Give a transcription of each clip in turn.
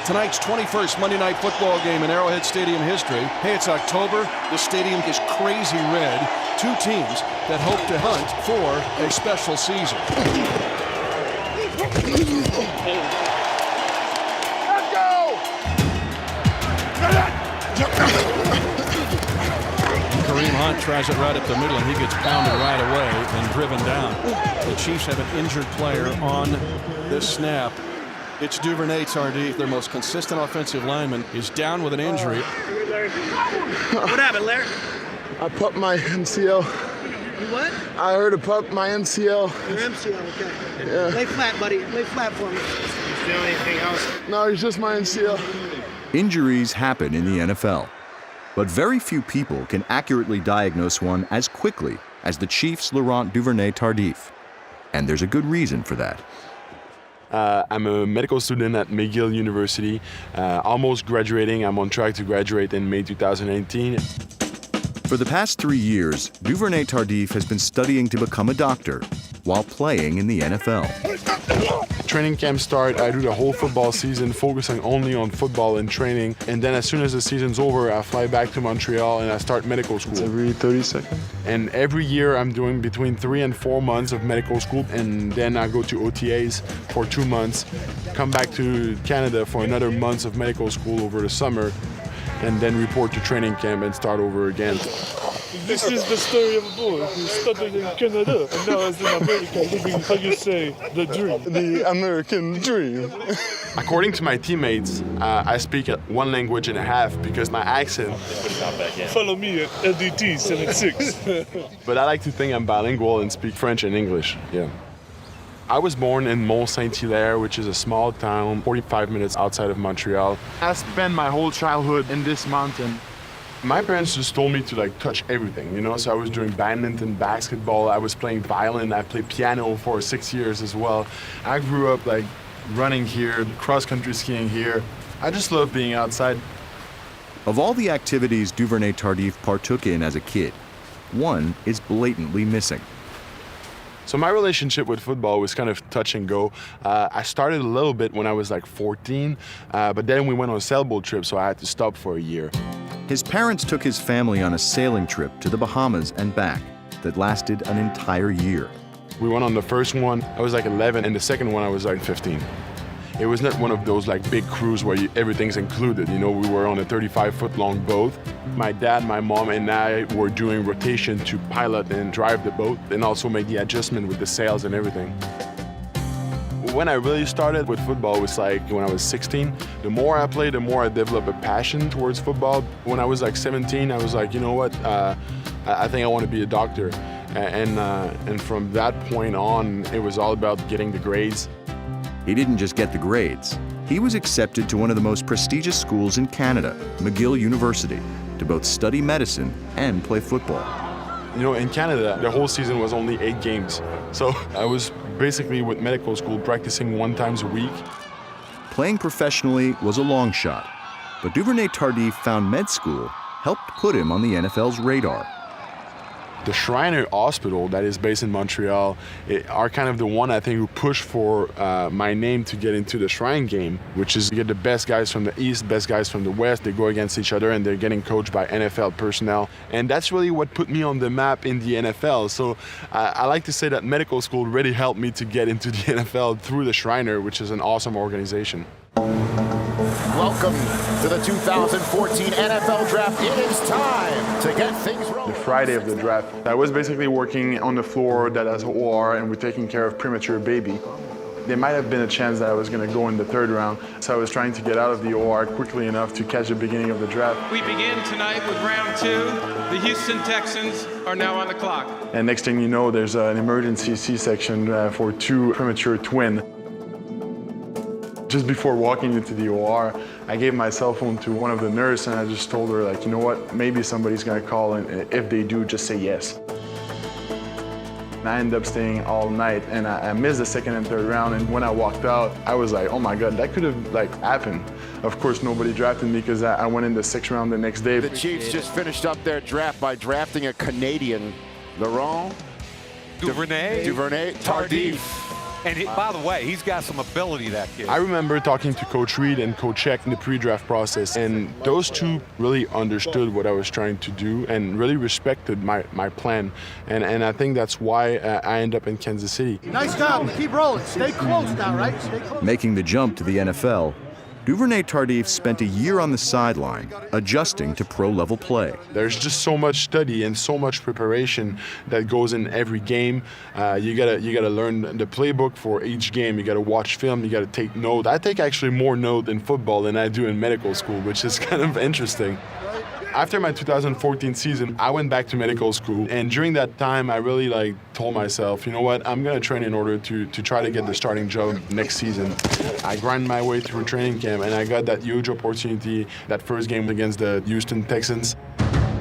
Tonight's 21st Monday Night Football game in Arrowhead Stadium history. Hey, it's October. The stadium is crazy red. Two teams that hope to hunt for a special season. Let's go! Kareem Hunt tries it right up the middle, and he gets pounded right away and driven down. The Chiefs have an injured player on this snap. It's Duvernay Tardif, their most consistent offensive lineman, is down with an injury. What happened, Larry? I popped my MCL. You what? I heard a pop my MCL. Your MCL, okay. Yeah. Lay flat, buddy. Lay flat for me. You feel anything else? No, it's just my MCL. Injuries happen in the NFL, but very few people can accurately diagnose one as quickly as the Chiefs' Laurent Duvernay Tardif. And there's a good reason for that. I'm a medical student at McGill University, almost graduating. I'm on track to graduate in May 2018. For the past 3 years, Duvernay Tardif has been studying to become a doctor while playing in the NFL. Training camp start, I do the whole football season, focusing only on football and training. And then as soon as the season's over, I fly back to Montreal and I start medical school. It's every 30 seconds. And every year I'm doing between 3 and 4 months of medical school. And then I go to OTAs for 2 months, come back to Canada for another month of medical school over the summer, and then report to training camp and start over again. This is the story of a boy who started in Canada and now is in America living, how you say, the dream. The American dream. According to my teammates, I speak 1 language and a half because my accent. Follow me at LDT 76. But I like to think I'm bilingual and speak French and English, yeah. I was born in Mont-Saint-Hilaire, which is a small town 45 minutes outside of Montreal. I spent my whole childhood in this mountain. My parents just told me to touch everything, you know, so I was doing badminton, basketball, I was playing violin, I played piano for 6 years as well. I grew up running here, cross-country skiing here. I just love being outside. Of all the activities Duvernay Tardif partook in as a kid, one is blatantly missing. So my relationship with football was kind of touch and go. I started a little bit when I was 14, but then we went on a sailboat trip, so I had to stop for a year. His parents took his family on a sailing trip to the Bahamas and back that lasted an entire year. We went on the first one, I was 11, and the second one I was 15. It was not one of those big cruise where everything's included. You know, we were on a 35-foot long boat. My dad, my mom, and I were doing rotation to pilot and drive the boat and also make the adjustment with the sails and everything. When I really started with football was when I was 16. The more I played, the more I developed a passion towards football. When I was 17, I was you know what, I think I want to be a doctor. And from that point on, it was all about getting the grades. He didn't just get the grades. He was accepted to one of the most prestigious schools in Canada, McGill University, to both study medicine and play football. You know, in Canada, the whole season was only 8 games. So I was basically with medical school practicing 1 time a week. Playing professionally was a long shot, but Duvernay Tardif found med school helped put him on the NFL's radar. The Shriner Hospital that is based in Montreal are kind of the one I think who push for my name to get into the Shrine game, which is you get the best guys from the East, best guys from the West. They go against each other and they're getting coached by NFL personnel. And that's really what put me on the map in the NFL. So I like to say that medical school really helped me to get into the NFL through the Shriner, which is an awesome organization. Welcome to the 2014 NFL Draft. It is time to get things rolling. The Friday of the draft, I was basically working on the floor that has OR and we're taking care of premature baby. There might have been a chance that I was going to go in the 3rd round, so I was trying to get out of the OR quickly enough to catch the beginning of the draft. We begin tonight with round 2. The Houston Texans are now on the clock. And next thing you know, there's an emergency C-section for 2 premature twins. Just before walking into the OR, I gave my cell phone to one of the nurses and I just told her, you know what, maybe somebody's gonna call and if they do, just say yes. And I ended up staying all night and I missed the 2nd and 3rd round, and when I walked out, I was oh my God, that could have happened. Of course, nobody drafted me because I went in the 6th round the next day. The Chiefs just finished up their draft by drafting a Canadian, Laurent Duvernay Tardif. And by the way, he's got some ability, that kid. I remember talking to Coach Reed and Coach Eck in the pre-draft process, and those two really understood what I was trying to do and really respected my plan. And I think that's why I end up in Kansas City. Nice job. Keep rolling. Stay close now, right? Stay close. Making the jump to the NFL, Duvernay Tardif spent a year on the sideline, adjusting to pro-level play. There's just so much study and so much preparation that goes in every game. You gotta learn the playbook for each game. You gotta watch film. You gotta take note. I take actually more note in football than I do in medical school, which is kind of interesting. After my 2014 season, I went back to medical school, and during that time, I really told myself, you know what, I'm gonna train in order to try to get the starting job next season. I grind my way through training camp, and I got that huge opportunity, that first game against the Houston Texans.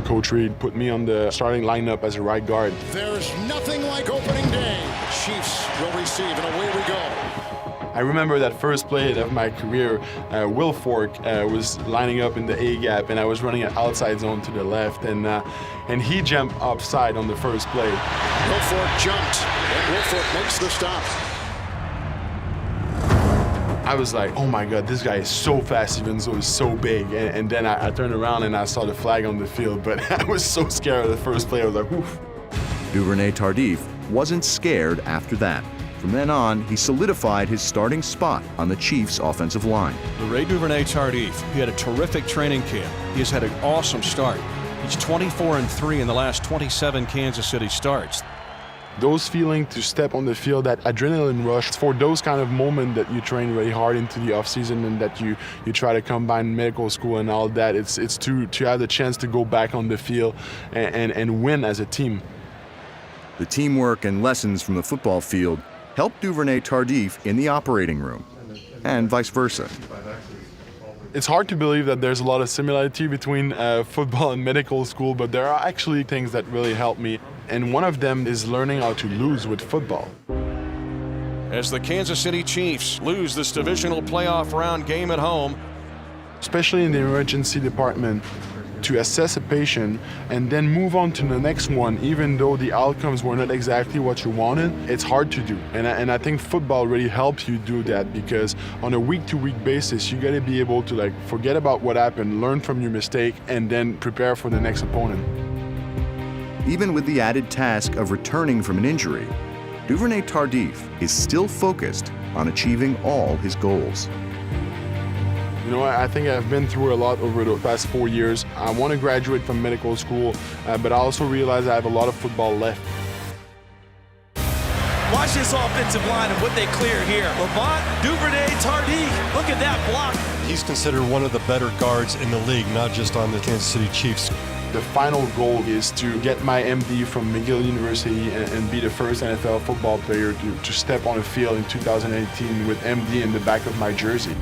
Coach Reed put me on the starting lineup as a right guard. There's nothing like opening day. Chiefs will receive, and away we go. I remember that first play of my career, Will Fork was lining up in the A gap, and I was running an outside zone to the left, and he jumped offside on the first play. Will Fork jumped, and Will Fork makes the stop. I was like, oh my God, this guy is so fast, even though he's so big. And then I turned around and I saw the flag on the field, but I was so scared of the first play. I was like, oof. Duvernay Tardif wasn't scared after that. From then on, he solidified his starting spot on the Chiefs' offensive line. Laurent Duvernay Tardif, he had a terrific training camp. He has had an awesome start. He's 24-3 in the last 27 Kansas City starts. Those feeling to step on the field, that adrenaline rush, for those kind of moments that you train really hard into the offseason and that you try to combine medical school and all that, it's to have the chance to go back on the field and win as a team. The teamwork and lessons from the football field helped Duvernay Tardif in the operating room, and vice versa. It's hard to believe that there's a lot of similarity between football and medical school, but there are actually things that really help me. And one of them is learning how to lose with football. As the Kansas City Chiefs lose this divisional playoff round game at home, especially in the emergency department, to assess a patient and then move on to the next one, even though the outcomes were not exactly what you wanted, it's hard to do. And I think football really helps you do that, because on a week-to-week basis, you gotta be able to forget about what happened, learn from your mistake, and then prepare for the next opponent. Even with the added task of returning from an injury, Duvernay Tardif is still focused on achieving all his goals. You know, I think I've been through a lot over the past 4 years. I want to graduate from medical school, but I also realize I have a lot of football left. Watch this offensive line and what they clear here. Laurent Duvernay Tardif, look at that block. He's considered one of the better guards in the league, not just on the Kansas City Chiefs. The final goal is to get my MD from McGill University and be the first NFL football player to step on a field in 2018 with MD in the back of my jersey.